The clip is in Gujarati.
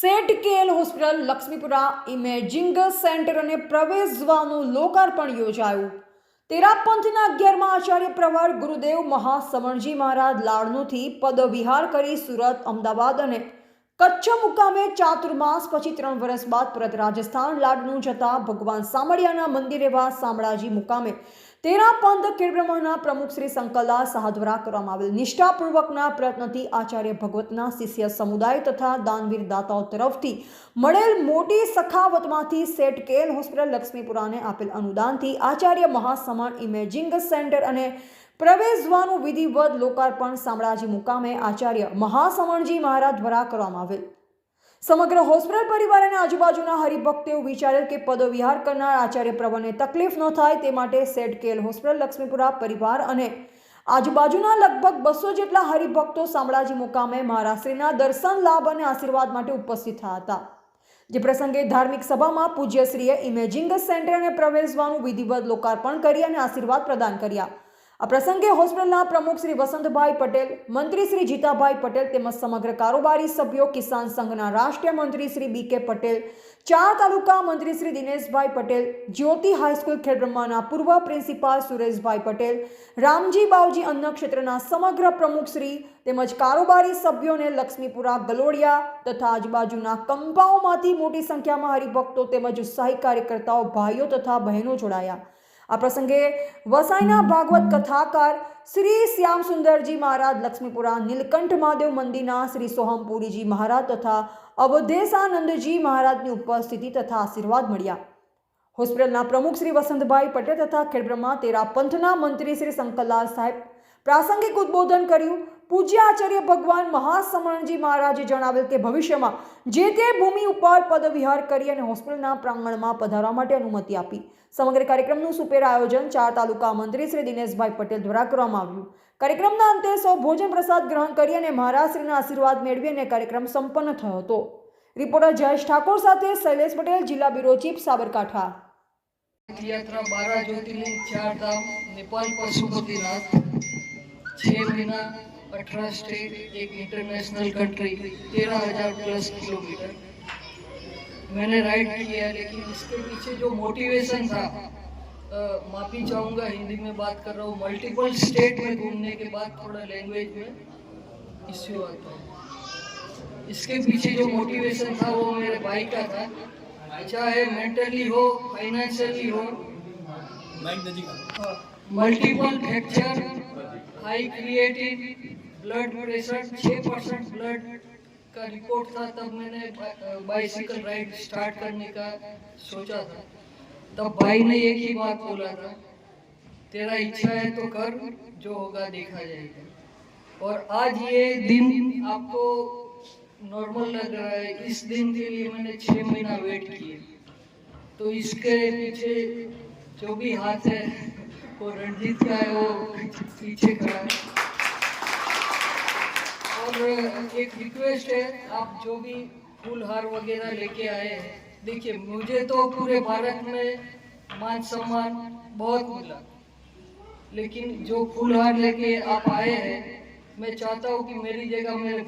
Set KL hospital Laxmipura imaging centre અને પ્રવેશ દ્વારનું લોકાર્પણ યોજાયું। તેરા પંથના 11મા આચાર્ય પ્રવર ગુરુદેવ મહાસમણજી મહારાજ લાડનુથી પદવિહાર કરી સુરત, અમદાવાદ અને કચ્છ મુકામે ચાતુર્માસ પછી 3 વર્ષ બાદ પરત રાજસ્થાન લાડનું જતા ભગવાન સામળિયાના મંદિર એવા શામળાજી મુકામે તેરા પંથ ખેડબ્રહ્માના પ્રમુખ શ્રી શંકરલાલ શાહ દ્વારા કરવામાં આવેલ નિષ્ઠાપૂર્વકના પ્રયત્નથી આચાર્ય ભગવતના શિષ્ય સમુદાય તથા દાનવીર દાતાઓ તરફથી મળેલ મોટી સખાવતમાંથી સેટ કેએલ હોસ્પિટલ લક્ષ્મીપુરાને આપેલ અનુદાનથી આચાર્ય મહાસમણ ઇમેજિંગ સેન્ટર અને પ્રવેશ દ્વારનું વિધિવત લોકાર્પણ શામળાજી મુકામે આચાર્ય મહાસમણજી મહારાજ દ્વારા કરવામાં આવેલ। સમગ્ર હોસ્પિટલ પરિવાર અને આજુબાજુના હરિભક્તોએ વિચારેલ કે પદવિહાર કરનાર આચાર્ય પ્રવરને તકલીફ ન થાય તે માટે સેટ કેએલ હોસ્પિટલ લક્ષ્મીપુરા પરિવાર અને આજુબાજુના લગભગ 200 જેટલા હરિભક્તો શામળાજી મુકામે મહારાજશ્રીના દર્શન લાભ અને આશીર્વાદ માટે ઉપસ્થિત થયા હતા। જે પ્રસંગે ધાર્મિક સભામાં પૂજ્યશ્રીએ ઇમેજિંગ સેન્ટર અને પ્રવેશ દ્વારનું વિધિવત લોકાર્પણ કરી અને આશીર્વાદ પ્રદાન કર્યા। આ પ્રસંગે હોસ્પિટલના પ્રમુખ શ્રી વસંતભાઈ પટેલ, મંત્રી શ્રી જીતાભાઈ પટેલ તેમજ સમગ્ર કારોબારી સભ્યો, કિસાન સંઘના રાષ્ટ્રીય મંત્રી શ્રી બીકે પટેલ, 4 તાલુકા મંત્રી શ્રી દિનેશભાઈ પટેલ, જ્યોતિ હાઈસ્કૂલ ખેડબ્રહ્માના પૂર્વ પ્રિન્સિપાલ સુરેશભાઈ પટેલ, રામજી બાવજી અન્ન ક્ષેત્રના સમગ્ર પ્રમુખ શ્રી તેમજ કારોબારી સભ્યોને લક્ષ્મીપુરા, ગલોડિયા તથા આજુબાજુના કંપાઓમાંથી મોટી સંખ્યામાં હરિભક્તો તેમજ ઉત્સાહી કાર્યકર્તાઓ, ભાઈઓ તથા બહેનો જોડાયા। આ પ્રસંગે વસાઈના ભાગવત કથાકાર શ્રી શ્યામ સુંદરજી મહારાજ, લક્ષ્મીપુરા નીલકંઠ મહાદેવ મંદિરના શ્રી સોહમપુરીજી મહારાજ તથા અવધેશાનંદજી મહારાજની ઉપસ્થિતિ તથા આશીર્વાદ મળ્યા। હોસ્પિટલના પ્રમુખ શ્રી વસંતભાઈ પટેલ તથા ખેડબ્રહ્મા તેરા પંથના મંત્રી શ્રી શંકરલાલ સાહેબ પ્રાસંગિક ઉદ્બોધન કર્યું। પૂજ્ય આચાર્ય ભગવાન મહાસમણજી મહારાજે જણાવેલ કે ભવિષ્યમાં જે તે ભૂમિ ઉપર પદવિહાર કરી અને હોસ્પિટલના પ્રાંગણમાં પધારવા માટે અનુમતિ આપી। સમગ્ર કાર્યક્રમનું સુપેર આયોજન 4 તાલુકા મંત્રી શ્રી દિનેશભાઈ પટેલ દ્વારા કરવામાં આવ્યું। કાર્યક્રમના અંતે સૌ ભોજન પ્રસાદ ગ્રહણ કરી અને મહારાજશ્રીના આશીર્વાદ મેળવી અને કાર્યક્રમ સંપન્ન થયો હતો। રિપોર્ટર જયેશ ઠાકોર સાથે શૈલેષ પટેલ, જિલ્લા બ્યુરો ચીફ, સાબરકાંઠા। यात्रा 12 ज्योतिर्लिंग, 4 धाम, नेपाल पशुपतिनाथ, 6 महीना, 18 स्टेट, एक इंटरनेशनल कंट्री, 13,000 प्लस किलोमीटर मैंने राइड किया। लेकिन इसके पीछे जो मोटिवेशन था, माफी चाहूँगा हिंदी में बात कर रहा हूँ, मल्टीपल स्टेट में घूमने के बाद थोड़ा लैंग्वेज में इश्यू आता है। इसके पीछे जो मोटिवेशन था वो मेरे भाई का था, चाहे मेंटली हो, फाइनेंशियली हो, multiple fracture, high creatine, blood pressure 6% blood का रिपोर्ट था। तब मैंने बाइसिकल राइड स्टार्ट करने का सोचा था। तब भाई ने एक ही बात बोला था, तेरा इच्छा है तो कर, जो होगा देखा जाएगा। और आज ये दिन आपको नॉर्मल लग रहा है, इस दिन के लिए मैंने 6 महीना वेट किए। तो इसके पीछे जो भी हाथ है वो रणजीत का है, वो पीछे खड़ा है। और एक रिक्वेस्ट है, आप जो भी फूल हार वगैरह लेके आए हैं, देखिए मुझे तो पूरे भारत में मान सम्मान बहुत मिला, लेकिन जो फूल हार लेके आप आए हैं, मैं चाहता हूँ कि मेरी जगह मेरे